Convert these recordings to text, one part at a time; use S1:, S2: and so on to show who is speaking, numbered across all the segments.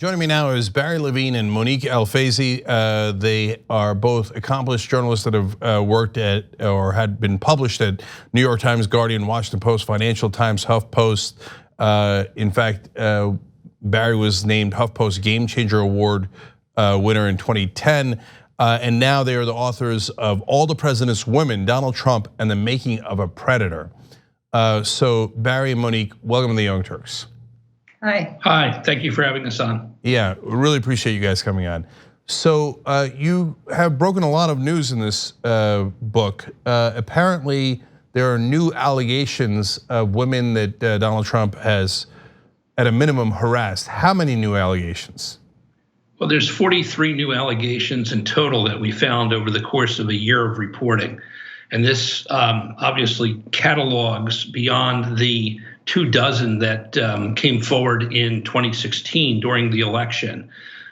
S1: Joining me now is Barry Levine and Monique El-Faizy. They are both accomplished journalists that have worked at or had been published at New York Times, Guardian, Washington Post, Financial Times, HuffPost. In fact, Barry was named HuffPost Game Changer Award winner in 2010. And now they are the authors of All the President's Women, Donald Trump and the Making of a Predator. So Barry and Monique, welcome to the Young Turks.
S2: Hi.
S3: Hi, thank you for having us on.
S1: Yeah, really appreciate you guys coming on. So you have broken a lot of news in this book. Apparently, there are new allegations of women that Donald Trump has, at a minimum, harassed. How many new allegations?
S3: Well, there's 43 new allegations in total that we found over the course of a year of reporting. And this obviously catalogs beyond the 24 that came forward in 2016 during the election.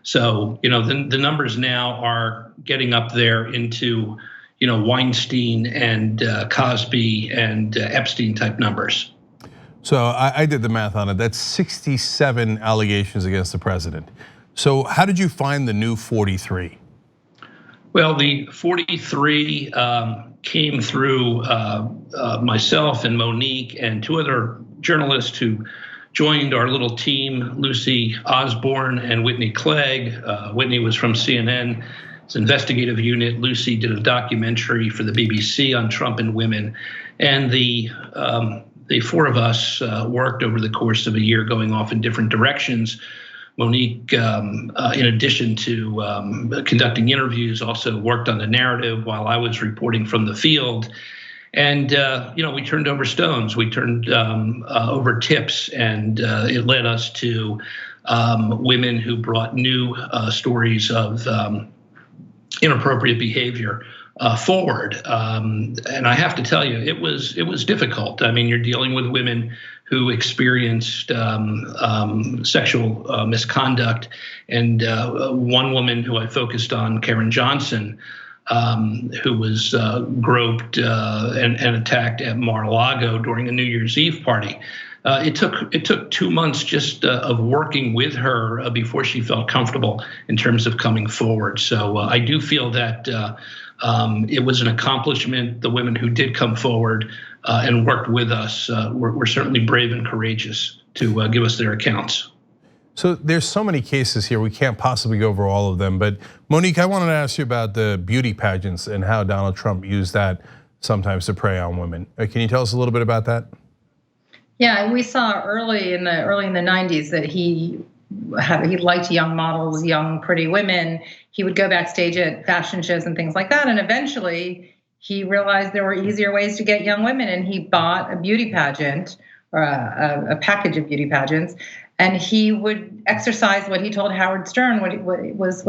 S3: So, the numbers now are getting up there into, Weinstein and Cosby and Epstein type numbers.
S1: So I did the math on it. That's 67 allegations against the president. So how did you find the new 43?
S3: Well, the 43 came through myself and Monique and two other journalists who joined our little team, Lucy Osborne and Whitney Clegg. Whitney was from CNN, it's investigative unit. Lucy did a documentary for the BBC on Trump and women. And the four of us worked over the course of a year going off in different directions. Monique, in addition to conducting interviews, also worked on the narrative while I was reporting from the field. And we turned over stones, we turned over tips, and it led us to women who brought new stories of inappropriate behavior forward. And I have to tell you, it was difficult. I mean, you're dealing with women who experienced sexual misconduct, and one woman who I focused on, Karen Johnson, who was groped and attacked at Mar-a-Lago during a New Year's Eve party. It took 2 months just of working with her before she felt comfortable in terms of coming forward. So I do feel that it was an accomplishment. The women who did come forward and worked with us were certainly brave and courageous to give us their accounts.
S1: So there's so many cases here, we can't possibly go over all of them. But Monique, I wanted to ask you about the beauty pageants and how Donald Trump used that sometimes to prey on women. Can you tell us a little bit about that?
S2: Yeah, we saw early in the 90s that he liked young models, young pretty women. He would go backstage at fashion shows and things like that. And eventually he realized there were easier ways to get young women, and he bought a beauty pageant or a package of beauty pageants. And he would exercise what he told Howard Stern, what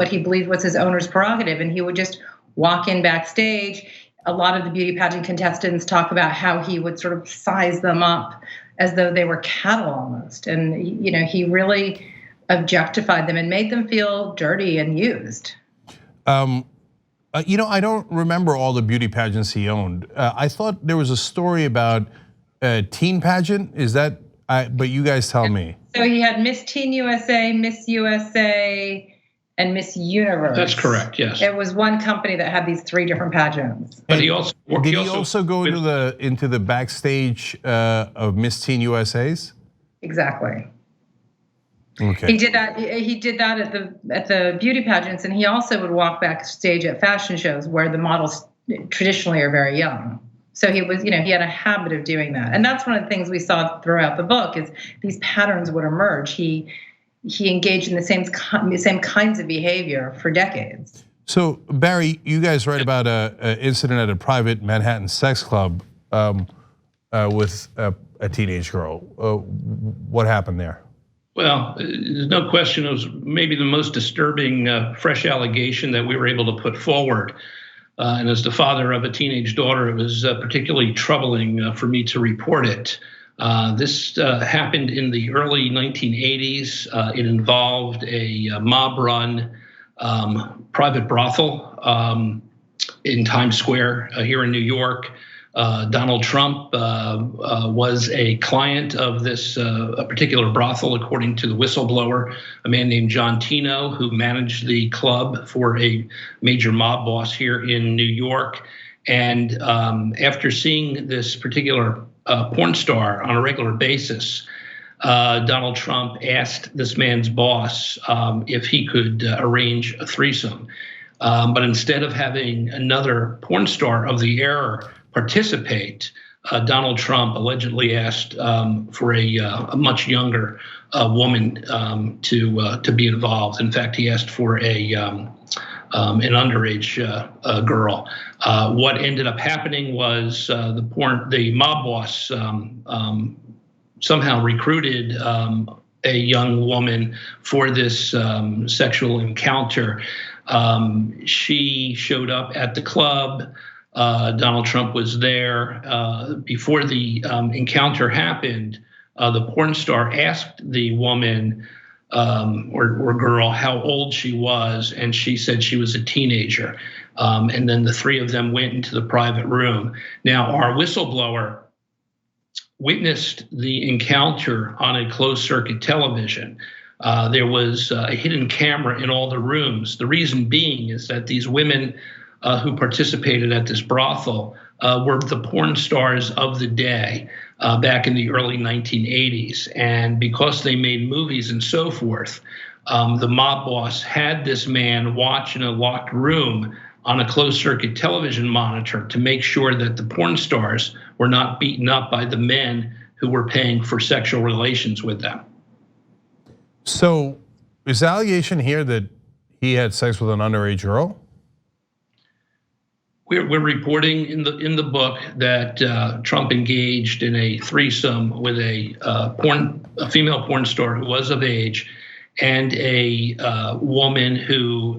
S2: he believed was his owner's prerogative. And he would just walk in backstage. A lot of the beauty pageant contestants talk about how he would sort of size them up as though they were cattle almost. And he really objectified them and made them feel dirty and used.
S1: I don't remember all the beauty pageants he owned. I thought there was a story about a teen pageant. Is that? But you guys tell me.
S2: So he had Miss Teen USA, Miss USA, and Miss Universe.
S3: That's correct. Yes.
S2: It was one company that had these 3 different pageants.
S3: But he also
S1: go into the backstage of Miss Teen USA's?
S2: Exactly.
S1: Okay.
S2: He did that. He did that at the beauty pageants, and he also would walk backstage at fashion shows where the models traditionally are very young. So he was, he had a habit of doing that, and that's one of the things we saw throughout the book is these patterns would emerge. He engaged in the same kinds of behavior for decades.
S1: So Barry, you guys write about an incident at a private Manhattan sex club with a teenage girl. What happened there?
S3: Well, there's no question it was maybe the most disturbing fresh allegation that we were able to put forward. And as the father of a teenage daughter, it was particularly troubling for me to report it. This happened in the early 1980s. It involved a mob-run private brothel in Times Square here in New York. Donald Trump was a client of this a particular brothel, according to the whistleblower, a man named John Tino, who managed the club for a major mob boss here in New York. And after seeing this particular porn star on a regular basis, Donald Trump asked this man's boss if he could arrange a threesome. But instead of having another porn star of the era participate, Donald Trump allegedly asked for a much younger woman to be involved. In fact, he asked for an underage girl. What ended up happening was the mob boss somehow recruited a young woman for this sexual encounter. She showed up at the club. Donald Trump was there. Before the encounter happened, the porn star asked the woman or girl how old she was, and she said she was a teenager. And then the three of them went into the private room. Now, our whistleblower witnessed the encounter on a closed circuit television. There was a hidden camera in all the rooms. The reason being is that these women who participated at this brothel were the porn stars of the day back in the early 1980s. And because they made movies and so forth, the mob boss had this man watch in a locked room on a closed circuit television monitor to make sure that the porn stars were not beaten up by the men who were paying for sexual relations with them.
S1: So is the allegation here that he had sex with an underage girl?
S3: We're reporting in the book that Trump engaged in a threesome with a female porn star who was of age, and a woman who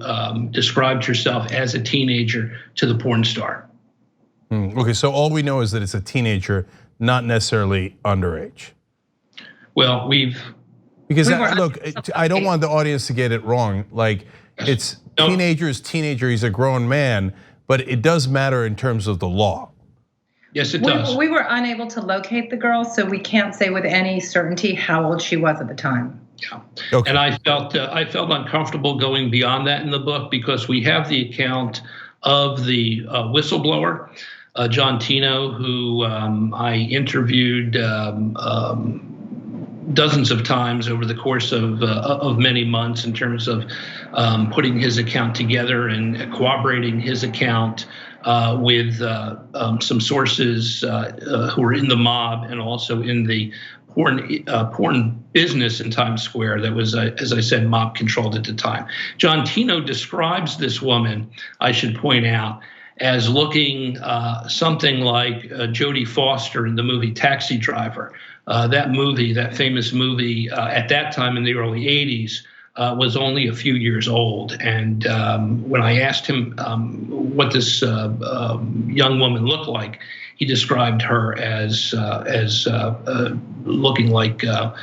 S3: described herself as a teenager to the porn star.
S1: Okay, so all we know is that it's a teenager, not necessarily underage.
S3: Well,
S1: because look, I don't want the audience to get it wrong. Like, it's teenager, he's a grown man, but it does matter in terms of the law.
S3: Yes, it does.
S2: We were unable to locate the girl, so we can't say with any certainty how old she was at the time.
S3: Yeah, okay. And I felt uncomfortable going beyond that in the book because we have the account of the whistleblower, John Tino, who I interviewed dozens of times over the course of many months in terms of putting his account together and corroborating his account with some sources who were in the mob and also in the porn business in Times Square that was, as I said, mob controlled at the time. John Tino describes this woman, I should point out, as looking something like Jodie Foster in the movie Taxi Driver. That famous movie at that time in the early 80s was only a few years old. And when I asked him what this young woman looked like, he described her as looking like a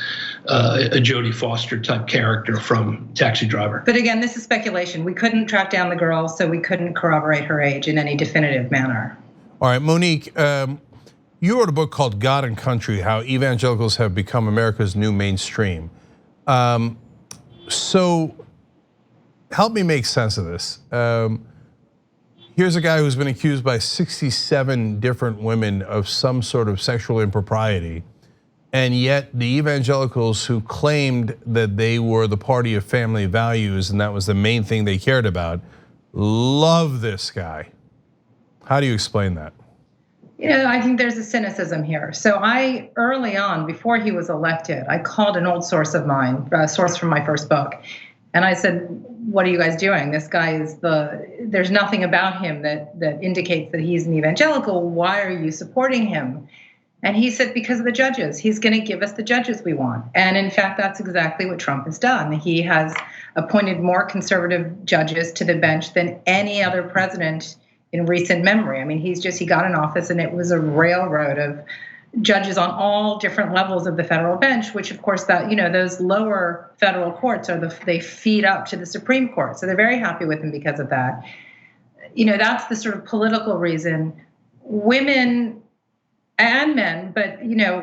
S3: Jodie Foster type character from Taxi Driver.
S2: But again, this is speculation. We couldn't track down the girl, so we couldn't corroborate her age in any definitive manner. All
S1: right, Monique, you wrote a book called God and Country, How Evangelicals Have Become America's New Mainstream. So help me make sense of this. Here's a guy who's been accused by 67 different women of some sort of sexual impropriety. And yet the evangelicals who claimed that they were the party of family values and that was the main thing they cared about, love this guy. How do you explain that?
S2: You know, I think there's a cynicism here. So I, early on, before he was elected, I called an old source of mine, a source from my first book. And I said, what are you guys doing? This guy there's nothing about him that indicates that he's an evangelical. Why are you supporting him? And he said, because of the judges. He's going to give us the judges we want. And in fact, that's exactly what Trump has done. He has appointed more conservative judges to the bench than any other president in recent memory. I mean, he got in office and it was a railroad of judges on all different levels of the federal bench, which of course those lower federal courts they feed up to the Supreme Court. So they're very happy with him because of that. That's the sort of political reason. Women and men. But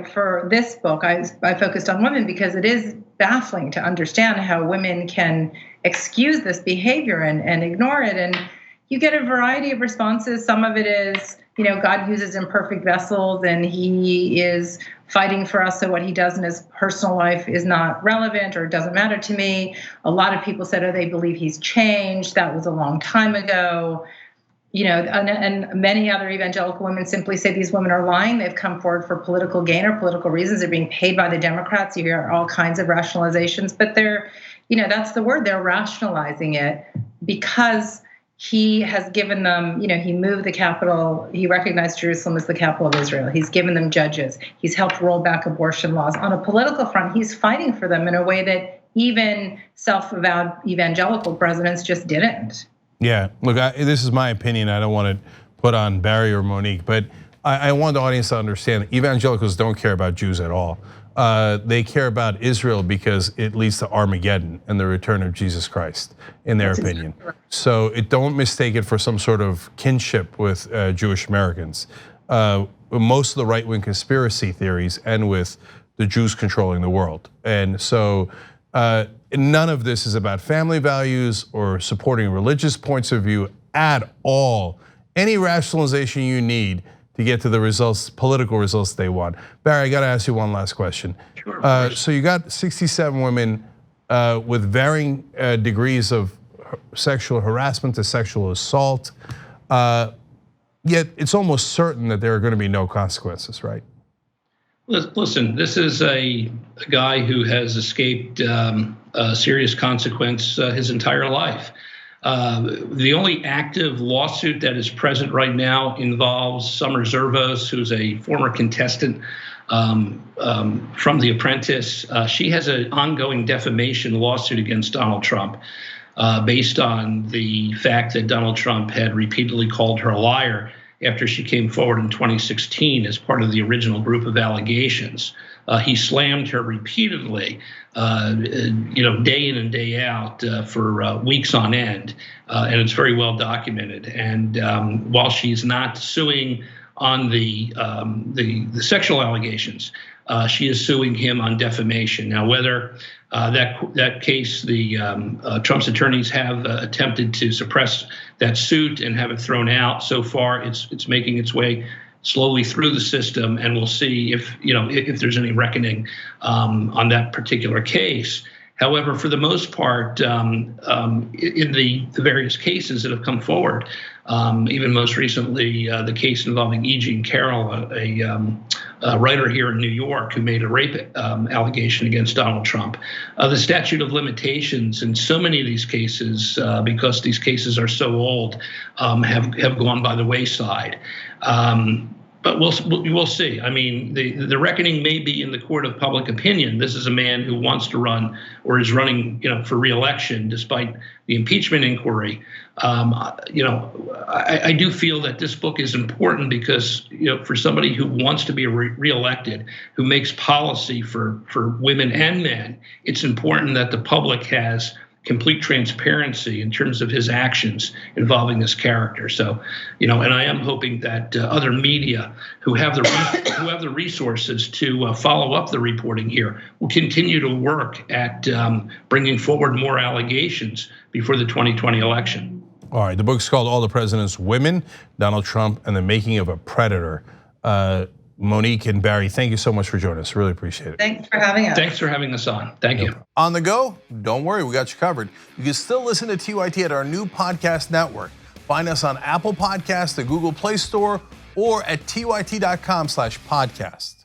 S2: for this book, I focused on women because it is baffling to understand how women can excuse this behavior and ignore it. And you get a variety of responses. Some of it is, God uses imperfect vessels and he is fighting for us, so what he does in his personal life is not relevant or doesn't matter to me. A lot of people said, they believe he's changed. That was a long time ago. And many other evangelical women simply say these women are lying. They've come forward for political gain or political reasons. They're being paid by the Democrats. You hear all kinds of rationalizations, but that's the word. They're rationalizing it because he has given them, he moved the capital. He recognized Jerusalem as the capital of Israel. He's given them judges. He's helped roll back abortion laws. On a political front, he's fighting for them in a way that even self-avowed evangelical presidents just didn't.
S1: Yeah, look, this is my opinion. I don't want to put on Barry or Monique, but I want the audience to understand that evangelicals don't care about Jews at all. They care about Israel because it leads to Armageddon and the return of Jesus Christ, in their opinion. Exactly right. So don't mistake it for some sort of kinship with Jewish Americans. Most of the right-wing conspiracy theories end with the Jews controlling the world. And so none of this is about family values or supporting religious points of view at all. Any rationalization you need to get to the results, political results they want. Barry, I got to ask you one last question.
S3: Sure.
S1: So you got 67 women with varying degrees of sexual harassment to sexual assault. Yet it's almost certain that there are going to be no consequences, right?
S3: Listen, this is a guy who has escaped a serious consequence his entire life. The only active lawsuit that is present right now involves Summer Zervos, who's a former contestant from The Apprentice. She has an ongoing defamation lawsuit against Donald Trump based on the fact that Donald Trump had repeatedly called her a liar after she came forward in 2016 as part of the original group of allegations. He slammed her repeatedly, day in and day out for weeks on end, and it's very well documented. And while she's not suing on the sexual allegations, she is suing him on defamation. Now, whether that case, the Trump's attorneys have attempted to suppress that suit and have it thrown out. So far, it's making its way slowly through the system, and we'll see if there's any reckoning on that particular case. However, for the most part, in the various cases that have come forward, even most recently the case involving E. Jean Carroll, a writer here in New York who made a rape allegation against Donald Trump. The statute of limitations in so many of these cases, because these cases are so old, have gone by the wayside. But we'll see. I mean, the reckoning may be in the court of public opinion. This is a man who wants to run or is running, for re-election despite the impeachment inquiry. I do feel that this book is important because, for somebody who wants to be re-elected, who makes policy for women and men, it's important that the public has complete transparency in terms of his actions involving this character. So, and I am hoping that other media who have the resources to follow up the reporting here will continue to work at bringing forward more allegations before the 2020 election.
S1: All right, the book's called All the President's Women, Donald Trump and the Making of a Predator. Monique and Barry, thank you so much for joining us. Really appreciate it.
S2: Thanks for having us.
S3: Thanks for having us on. Thank you.
S1: On the go? Don't worry, we got you covered. You can still listen to TYT at our new podcast network. Find us on Apple Podcasts, the Google Play Store, or at tyt.com/podcast.